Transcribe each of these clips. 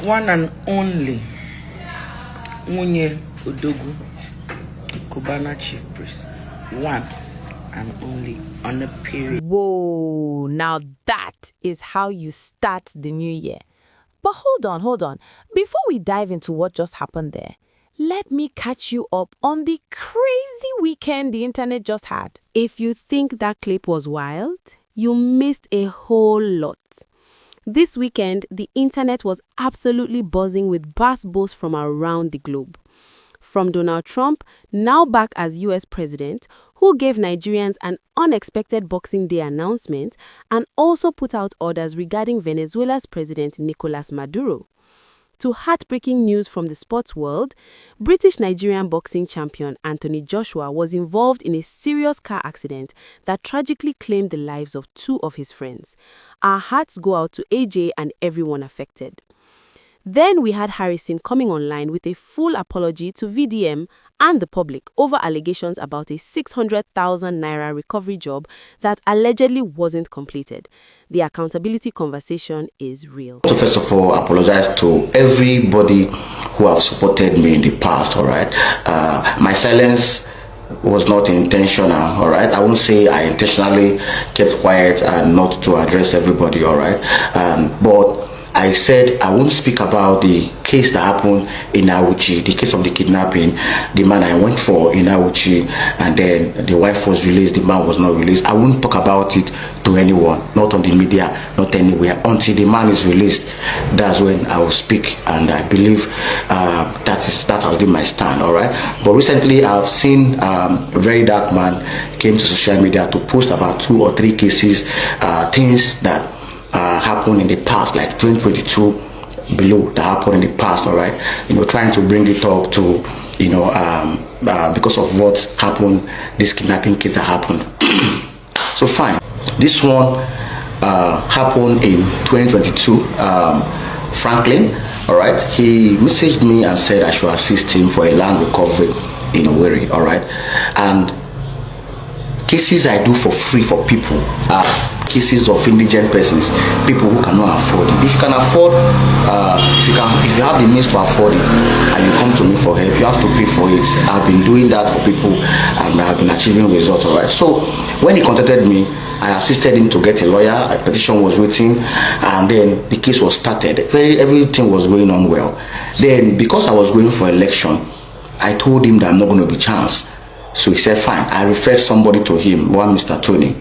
one and only Munye Odogu, Cubana Chief Priest. One and only on a period. Whoa, now that is how you start the new year. But hold on. Before we dive into what just happened there, let me catch you up on the crazy weekend the internet just had. If you think that clip was wild, you missed a whole lot. This weekend, the internet was absolutely buzzing with boasts from around the globe. From Donald Trump, now back as US president, who gave Nigerians an unexpected Boxing Day announcement and also put out orders regarding Venezuela's president Nicolas Maduro, to heartbreaking news from the sports world, British-Nigerian boxing champion Anthony Joshua was involved in a serious car accident that tragically claimed the lives of two of his friends. Our hearts go out to AJ and everyone affected. Then we had Harrison coming online with a full apology to VDM and the public over allegations about a 600,000 naira recovery job that allegedly wasn't completed. The accountability conversation is real. So first of all, I apologize to everybody who have supported me in the past, all right? My silence was not intentional, all right? I won't say I intentionally kept quiet and not to address everybody, all right? But I said I won't speak about the case that happened in Awuchi, the case of the kidnapping, the man I went for in Awuchi, and then the wife was released, the man was not released. I won't talk about it to anyone, not on the media, not anywhere, until the man is released. That's when I will speak, and I believe that has been my stand, all right? But recently I've seen a very dark man came to social media to post about 2 or 3 cases, things that happened in the past, like 2022 below, that happened in the past, all right? Trying to bring it up to, because of what happened, this kidnapping case that happened. So fine, this one happened in 2022. Franklin, all right, he messaged me and said I should assist him for a land recovery in Owerri, all right? And cases I do for free for people are cases of indigent persons, people who cannot afford it. If you can afford, if you have the means to afford it, and you come to me for help, you have to pay for it. I've been doing that for people, and I've been achieving results. All right. So when he contacted me, I assisted him to get a lawyer. A petition was written, and then the case was started. Everything was going on well. Then, because I was going for election, I told him that I'm not going to be chanced. So he said, fine. I referred somebody to him, one Mr. Tony.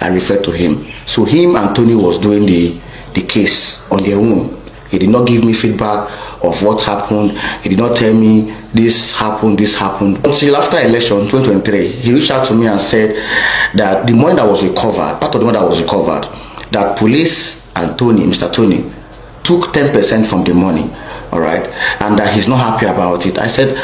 I referred to him. So him and Tony was doing the case on their own. He did not give me feedback of what happened. He did not tell me this happened. Until after election 2023, he reached out to me and said that the money that was recovered, part of the money that was recovered, that police and Tony, Mr. Tony, took 10% from the money. All right, and that he's not happy about it. I said,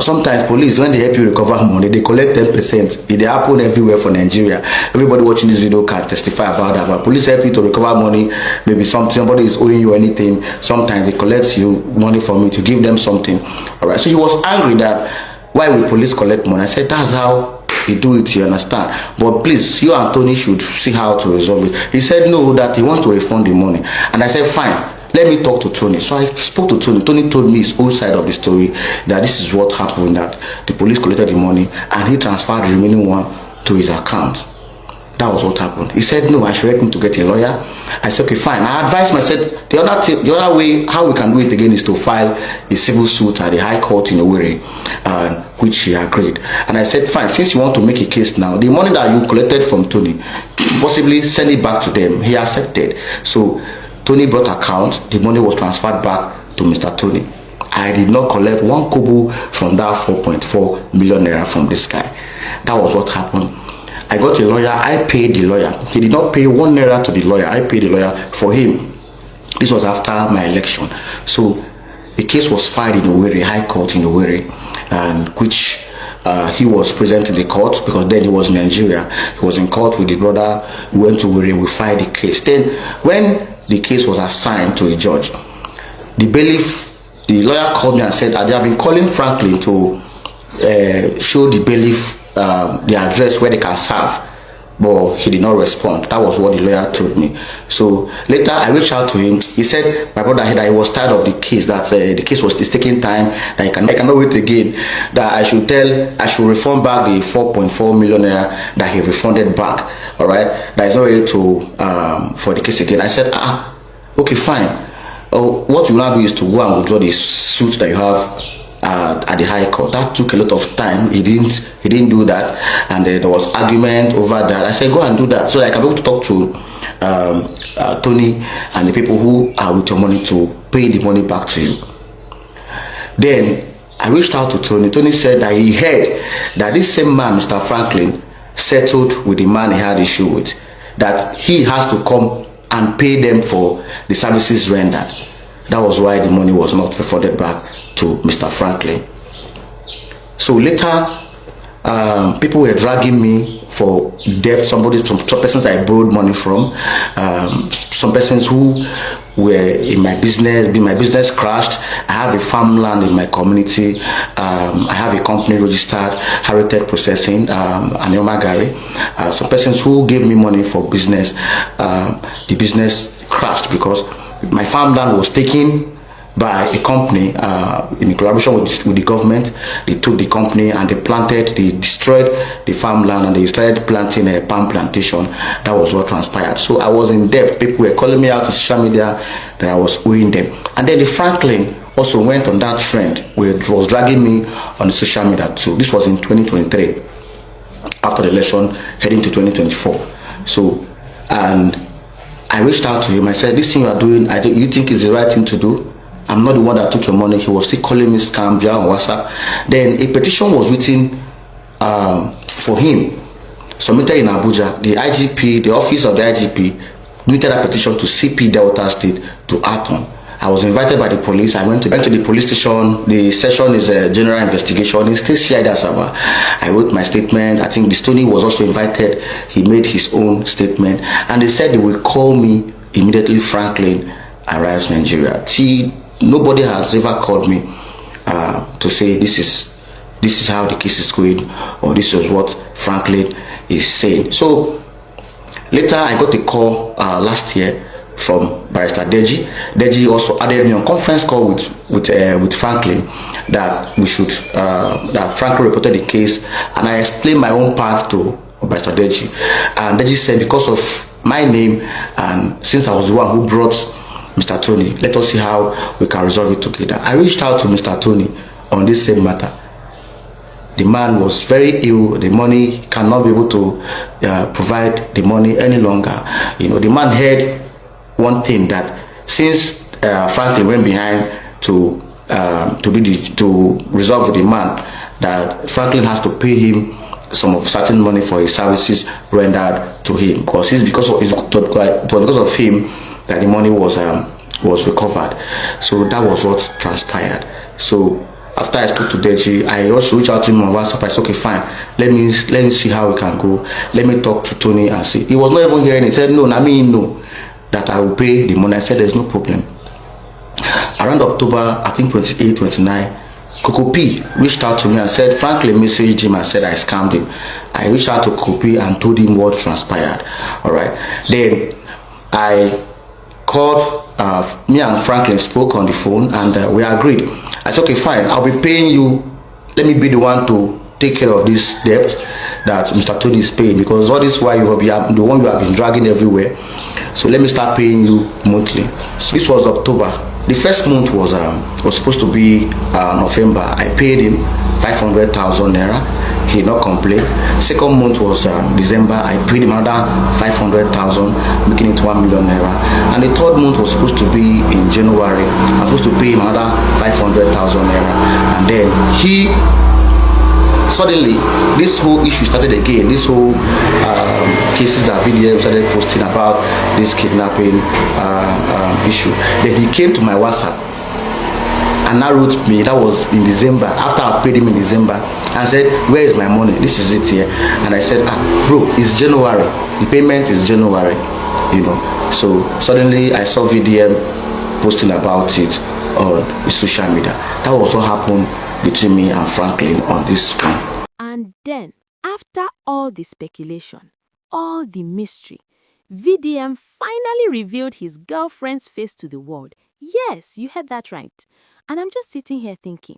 sometimes police, when they help you recover money, they collect 10%. It happen everywhere for Nigeria. Everybody watching this video can testify about that. But police help you to recover money. Maybe somebody is owing you anything. Sometimes they collect you money from you to give them something. All right, so he was angry that why will police collect money? I said, that's how they do it, you understand? But please, you and Tony should see how to resolve it. He said no, that he wants to refund the money. And I said, fine. Let me talk to Tony. So I spoke to Tony. Tony told me his own side of the story, that this is what happened, that the police collected the money and he transferred the remaining one to his account. That was what happened. He said, no, I should help him to get a lawyer. I said, okay, fine. I advised him. I said, the other way, how we can do it again is to file a civil suit at the High Court in Owerri, which he agreed. And I said, fine, since you want to make a case now, the money that you collected from Tony, possibly send it back to them. He accepted. So Tony brought account, the money was transferred back to Mr. Tony. I did not collect 1 kobo from that 4.4 million naira from this guy. That was what happened. I got a lawyer, I paid the lawyer. He did not pay 1 naira to the lawyer, I paid the lawyer for him. This was after my election. So the case was filed in Owerri, High Court in Owerri, and which he was present in the court, because then he was in Nigeria. He was in court with his brother. We went to Owerri, we filed the case. Then when the case was assigned to a judge, the lawyer called me and said, they have been calling Franklin to show the bailiff the address where they can serve but he did not respond. That was what the lawyer told me. So later I reached out to him. He said my brother that he was tired of the case, that the case was taking time, that I cannot wait again, that I should refund back the 4.4 million naira that he refunded back. All right, that is not ready to for the case again. I said, okay, fine. What you now do is to go and withdraw the suit that you have at the High Court. That took a lot of time. He didn't do that, and there was argument over that. I said, go and do that so that I can be able to talk to Tony and the people who are with your money to pay the money back to you. Then I reached out to Tony. Tony said that he heard that this same man, Mr. Franklin, settled with the man he had issue with, that he has to come and pay them for the services rendered. That was why the money was not refunded back to Mr. Franklin. So later, people were dragging me for debt. Some persons I borrowed money from, some persons who were in my business. My business crashed. I have a farmland in my community. I have a company registered, Heritage Processing, Anioma Gary. Some persons who gave me money for business, the business crashed because my farmland was taken by a company in collaboration with the government. They took the company and they destroyed the farmland, and they started planting a palm plantation. That was what transpired. So I was in debt. People were calling me out on social media that I was owing them. And then the Franklin also went on that trend where it was dragging me on the social media too. This was in 2023, after the election, heading to 2024. So, and I reached out to him. I said, this thing you are doing, you think is the right thing to do? I'm not the one that took your money. He was still calling me scam via on WhatsApp. Then a petition was written for him, submitted in Abuja. The IGP, the office of the IGP, submitted a petition to CP Delta State to act on. I was invited by the police. I went to the police station. The session is a general investigation. It's still CID Asaba. I wrote my statement. I think the Stoney was also invited. He made his own statement. And they said they will call me immediately Franklin arrives Nigeria. Nobody has ever called me to say this is how the case is going, or this is what Franklin is saying. So later I got a call last year from Barrister Deji. Deji also added me on conference call with Franklin that we should that Franklin reported the case, and I explained my own part to Barrister Deji, and Deji said because of my name and since I was the one who brought Mr. Tony, let us see how we can resolve it together. I reached out to Mr. Tony on this same matter. The man was very ill. The money cannot be able to provide the money any longer. You know, the man heard one thing, that since Franklin went behind to resolve with the man, that Franklin has to pay him some of certain money for his services rendered to him, because because of him that the money was recovered. So that was what transpired. So after I spoke to Deji, I also reached out to him on WhatsApp. I said, okay, fine, let me see how we can go. Let me talk to Tony and see. He was not even hearing it. He said, no, I mean, no, that I will pay the money. I said, there's no problem. Around October, I think 28, 29, Coco P reached out to me and said, Franklin messaged him and said I scammed him. I reached out to Coco P and told him what transpired. All right. Then I called, me and Franklin spoke on the phone, and we agreed. I said, okay, fine, I'll be paying you. Let me be the one to take care of this debt that Mr. Tony is paying, because all this while you will be the one you have been dragging everywhere. So let me start paying you monthly. So this was October. The first month was supposed to be November. I paid him 500,000 naira. He did not complain. Second month was December. I paid him another 500,000, making it 1 million naira. And the third month was supposed to be in January. I'm supposed to pay him another 500,000 naira. And then suddenly this whole issue started again. This whole cases that video started posting about this kidnapping issue. Then he came to my WhatsApp and now wrote me. That was in December, after I've paid him in December, and said, where is my money? This is it here. And I said, bro, it's January. The payment is January, you know. So suddenly I saw VDM posting about it on the social media. That was what happened between me and Franklin on this one. And then, after all the speculation, all the mystery, VDM finally revealed his girlfriend's face to the world. Yes, you heard that right. And I'm just sitting here thinking,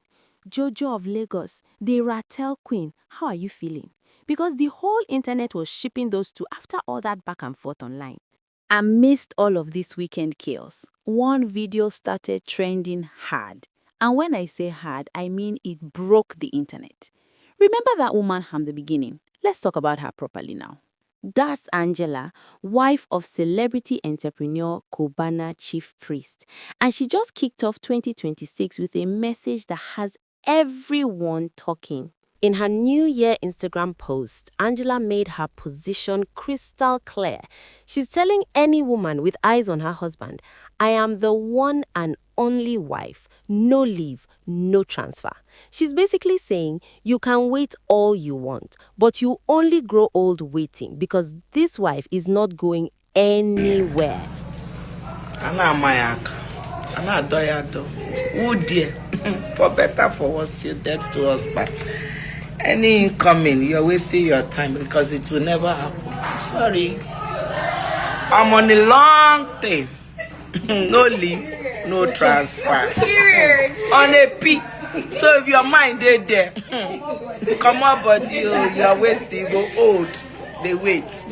Jojo of Lagos, the Ratel Queen, how are you feeling? Because the whole internet was shipping those two after all that back and forth online. Amidst all of this weekend chaos, one video started trending hard. And when I say hard, I mean it broke the internet. Remember that woman from the beginning? Let's talk about her properly now. That's Angela, wife of celebrity entrepreneur Cubana Chief Priest. And she just kicked off 2026 with a message that has everyone talking. In her New Year Instagram post, Angela made her position crystal clear. She's telling any woman with eyes on her husband, I am the one and only wife. No leave, no transfer. She's basically saying, you can wait all you want, but you only grow old waiting because this wife is not going anywhere. Ana Mayak. Ana Doyado. Oh dear. For better, for worse, till death to us. But any incoming, you're wasting your time because it will never happen. Sorry. I'm on a long time. No leave, no transfer. On a peak. So if your mind is there, come on, body, you're wasting, go old. They wait.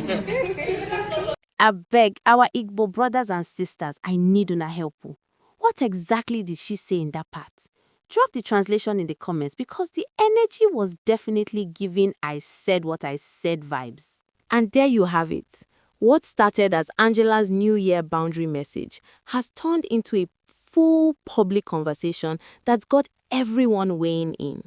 I beg our Igbo brothers and sisters, I need una help. What exactly did she say in that part? Drop the translation in the comments because the energy was definitely giving I said what I said vibes. And there you have it. What started as Angela's New Year boundary message has turned into a full public conversation that's got everyone weighing in.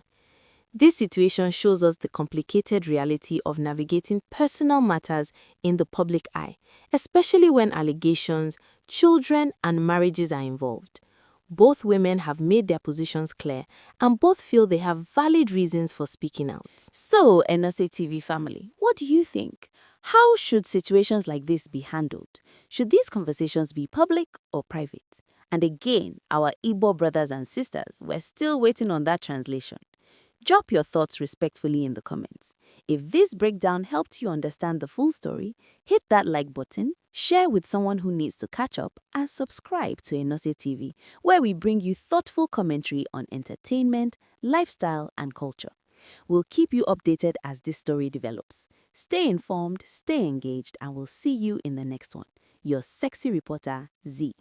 This situation shows us the complicated reality of navigating personal matters in the public eye, especially when allegations, children, and marriages are involved. Both women have made their positions clear, and both feel they have valid reasons for speaking out. So, EnoseTV family, what do you think? How should situations like this be handled? Should these conversations be public or private? And again, our Igbo brothers and sisters, we're still waiting on that translation. Drop your thoughts respectfully in the comments. If this breakdown helped you understand the full story, hit that like button, share with someone who needs to catch up, and subscribe to EnoseTV, where we bring you thoughtful commentary on entertainment, lifestyle, and culture. We'll keep you updated as this story develops. Stay informed, stay engaged, and we'll see you in the next one. Your sexy reporter, Z.